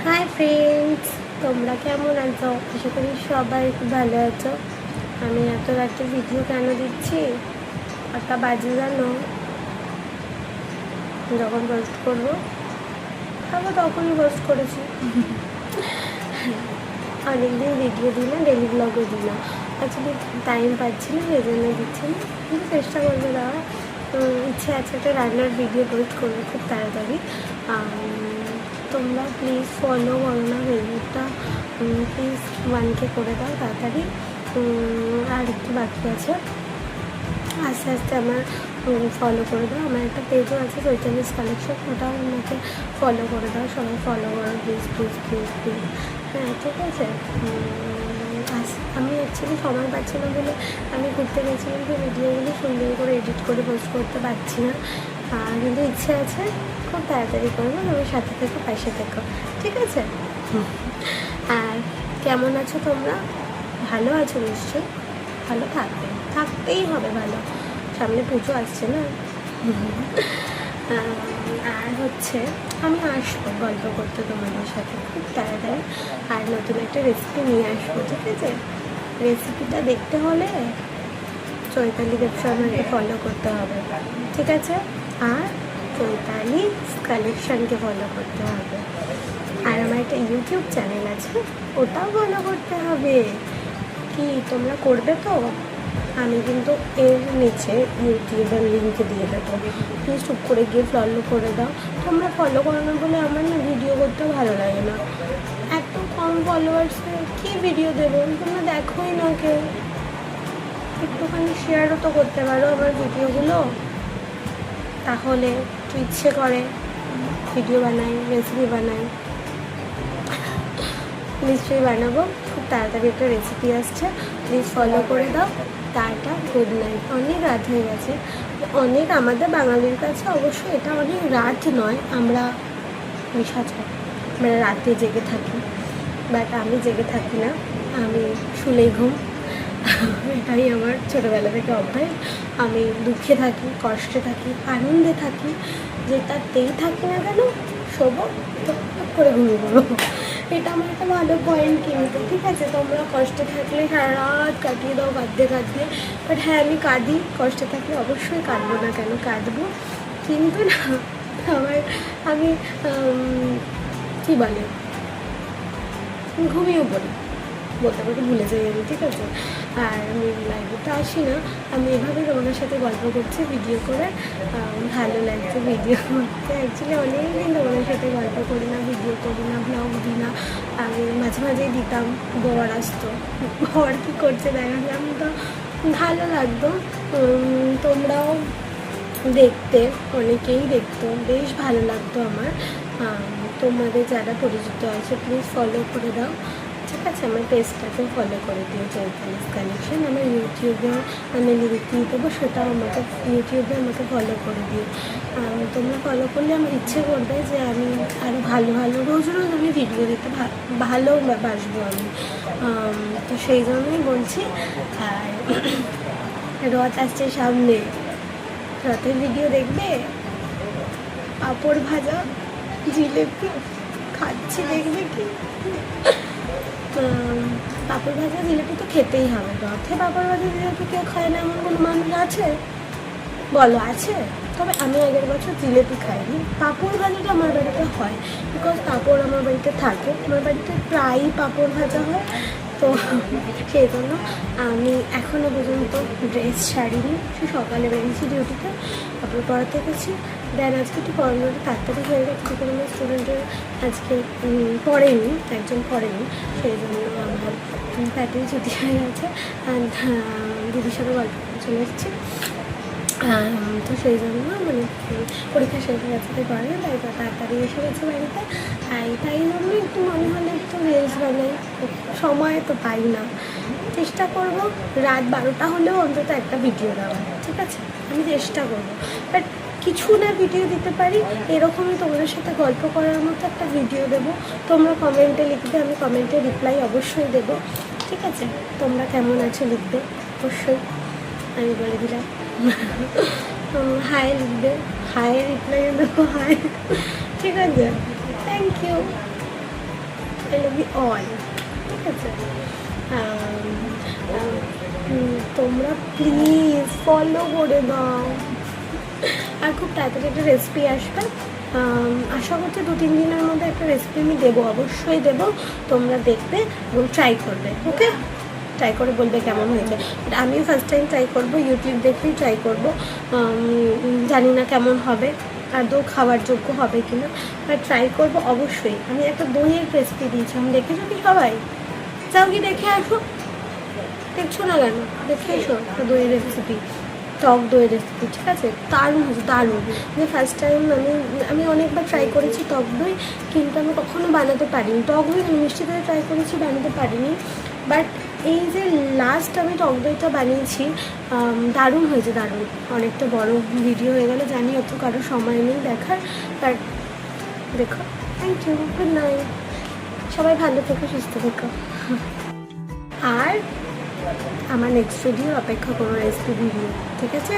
Hi friends, তোমরা কেমন আছো? আশা করি সবাই খুব ভালো আছো। আমি এত রাতে ভিডিও কেন দিচ্ছি? 8টা বাজে জানো। যখন পোস্ট করবো আবার তখনই পোস্ট করেছি। অনেকদিন ভিডিও দিই না, ডেলি ব্লগও দিই না। অ্যাকচুয়ালি টাইম পাচ্ছি না, সেই জন্য দিচ্ছি না, কিন্তু চেষ্টা করবো দেওয়ার। ইচ্ছে আছে একটা রান্নার ভিডিও পোস্ট করবো খুব তাড়াতাড়ি। তোমরা প্লিজ ফলো করো না ফেসবুকটা, প্লিজ 1K করে দাও তাড়াতাড়ি। আর একটু বাকি আছে, আস্তে আস্তে আমার ফলো করে দাও। আমার একটা পেজও আছে চৈতালিস কালেকশন, ওটাও আমাকে ফলো করে দাও। সবাই ফলো করো প্লিজ প্লিজ প্লিজ প্লিজ। হ্যাঁ ঠিক আছে। আমি অ্যাকচুয়ালি সময় পাচ্ছি না বলে আমি ঘুরতে গেছি, কিন্তু ভিডিওগুলো সুন্দর করে এডিট করে পোস্ট করতে পারছি না। কিন্তু ইচ্ছে আছে, খুব তাড়াতাড়ি করবো। আমার সাথে থেকে পাশে থেকো, ঠিক আছে? আর কেমন আছো তোমরা? ভালো আছো নিশ্চয়ই? ভালো থাকতেই হবে ভালো, সামনে পুজো আসছে না। আর হচ্ছে আমি আসবো গল্প করতে তোমাদের সাথে খুব তাড়াতাড়ি, আর নতুন একটা রেসিপি নিয়ে আসবো, ঠিক আছে? রেসিপিটা দেখতে হলে চৈতালি দেবশর্মাকে ফলো করতে হবে, ঠিক আছে? আর চৈতালি কালেকশনকে ফলো করতে হবে। আর আমার একটা ইউটিউব চ্যানেল আছে, ওটাও ফলো করতে হবে। কি তোমরা করবে তো? আমি কিন্তু এর নিচে ইউটিউবের লিঙ্ক দিয়ে দেবো, প্লিজ চুপ করে গিয়ে ফলো করে দাও। তোমরা ফলো করো না বলে আমার না ভিডিও করতেও ভালো লাগে না। এত কম ফলোয়ার্সে কী ভিডিও দেবো? তোমরা দেখোই না কেউ। একটুখানি শেয়ারও তো করতে পারো আমার ভিডিওগুলো, তাহলে একটু ইচ্ছে করে ভিডিও বানাই, রেসিপি বানাই। নিশ্চয়ই বানাবো, খুব তাড়াতাড়ি একটা রেসিপি আসছে, প্লিজ ফলো করে দাও। Tata, good night. অনেক রাত হয়ে গেছে, অনেক আমাদের বাঙালির কাছে অবশ্য এটা অনেক রাত নয়, আমরা নিশাচর, আমরা রাতে জেগে থাকি, বাট আমি জেগে থাকি না, আমি শুলেই ঘুম। এটাই আমার ছোটোবেলা থেকে অভ্যাস। আমি দুঃখে থাকি, কষ্টে থাকি, আনন্দে থাকি, যেটাতেই থাকি না কেন, শোবো করে ঘুমিয়ে পড়বো। এটা আমার একটা ভালো পয়েন্ট, কিন্তু ঠিক আছে? তোমরা কষ্টে থাকলে সারা রাত কাটিয়ে দাও কাঁদতে কাঁদতে, বাট হ্যাঁ আমি কাঁদি, কষ্টে থাকলে অবশ্যই কাঁদবো না কেন, কাঁদবো। কিন্তু না আমি কী বলে ঘুমিয়েও পড়ি, বলতে বলতে ভুলে যাই আমি, ঠিক আছে? আর আমি লাইভে তো আসি না, আমি এভাবে তোমাদের সাথে গল্প করছি ভিডিও করে, ভালো লাগছে ভিডিও করতে। অ্যাকচুয়ালি অনেকদিন তোমাদের সাথে গল্প করি না, ভিডিও করি না, ব্লগ দিই না। আমি মাঝে মাঝেই দিতাম, বর আসতো, বর কী করছে দেখালাম তো ভালো লাগতো। তোমরাও দেখতে, অনেকেই দেখতো, বেশ ভালো লাগতো আমার। তোমাদের যারা পরিচিত আছে প্লিজ ফলো করে দাও, ঠিক আছে? আমার পেজটাকেও ফলো করে দিও, চৈতালিস কালেকশন। আমার ইউটিউবে আমি লিঙ্ক দিয়ে দেবো, সেটাও আমাকে ইউটিউবে আমাকে ফলো করে দিও। তোমরা ফলো করলে আমার ইচ্ছে করবে যে আমি আরও ভালো ভালো রোজ রোজ আমি ভিডিও দিতে ভালোবাসবো আমি। তো সেই জন্যই বলছি। আর রথ আসছে সামনে, রথের ভিডিও দেখবে, পাঁপড় ভাজা, জিলেপি খাচ্ছি, দেখবে কি? পাঁপড় ভাজা জিলেপি তো খেতেই হবে, রথে পাঁপড় ভাজা জিলেপি কেউ খায় না এমন কোনো মানুষ আছে? বলো, আছে? তবে আমি আগের বছর জিলেপি খাইনি, পাঁপড় ভাজাটা আমার বাড়িতে হয়, বিকজ পাঁপড় আমার বাড়িতে থাকে, আমার বাড়িতে প্রায়ই পাঁপড় ভাজা হয়। তো সেই জন্য আমি এখনও পর্যন্ত ড্রেস ছাড়িনি, সে সকালে বেরিয়েছি ডিউটিতে, তারপর পড়াতে গেছি, দেন আজকে একটু পড়ানোটা তাড়াতাড়ি হয়ে গেছে, কোনো আমার স্টুডেন্টের আজকে পড়েনি, একজন পড়েনি, সেই জন্য আমার তাড়াতাড়ি ছুটি হয়ে গেছে। অ্যান্ড দিদির সাথে গল্প করে চলে এসেছি। তো সেই জন্য মানে পরীক্ষা শেষ হয়ে গেছে, পড়ে না, তাই তাড়াতাড়ি এসে গেছে বাড়িতে। তাই জন্য একটু মনে হলে একটু রিলস বানাই, সময় তো পাই না। চেষ্টা করব রাত 12টা হলেও অন্তত একটা ভিডিও দেওয়ার, ঠিক আছে? আমি চেষ্টা করব, বাট কিছু না ভিডিও দিতে পারি, এরকমই তোমাদের সাথে গল্প করার মতো একটা ভিডিও দেবো। তোমরা কমেন্টে লিখবে, আমি কমেন্টে রিপ্লাই অবশ্যই দেবো, ঠিক আছে? তোমরা কেমন আছো লিখবে অবশ্যই, আমি বলে দিলাম। হাই লিখবে, হাই রিপ্লাই দেবো, হাই, ঠিক আছে? Thank you. I love you all. ঠিক আছে, তোমরা প্লিজ ফলো করে দাও। আর খুব তাড়াতাড়ি একটা রেসিপি আসবে, আশা করছি 2-3 দিনের মধ্যে একটা রেসিপি আমি দেবো, অবশ্যই দেবো। তোমরা দেখবে এবং ট্রাই করবে, ওকে? ট্রাই করে বলবে কেমন হয়েছে। বাট আমিও ফার্স্ট টাইম ট্রাই করবো, ইউটিউব দেখেই ট্রাই করবো। জানি না কেমন হবে, আদৌ খাওয়ার যোগ্য হবে কিনা, বাট ট্রাই করবো অবশ্যই। আমি একটা দইয়ের রেসিপি দিয়েছিলাম, দেখেছো কি সবাই? যাও কি দেখে আসো, দেখছো না কেন? দেখে এসো একটা দইয়ের রেসিপি, টক দইয়ের রেসিপি। ঠিক আছে, দারুণ হয়েছে, দারুণ। যে ফার্স্ট টাইম আমি অনেকবার ট্রাই করেছি টক দই, কিন্তু আমি কখনো বানাতে পারিনি। টক দই মিষ্টি দই ট্রাই করেছি, বানাতে পারিনি। বাট এই যে লাস্ট আমি টক দইটা বানিয়েছি, দারুণ হয়েছে, দারুণ। অনেকটা বড় ভিডিও হয়ে গেল জানি, অত কারো সময় নেই দেখার, বাট দেখো। Thank you, good night. সবাই ভালো থেকো, সুস্থ থেকো। আর আমার নেক্সট ভিডিও অপেক্ষা করো, রেসিপি ভিডিও। ঠিক আছে?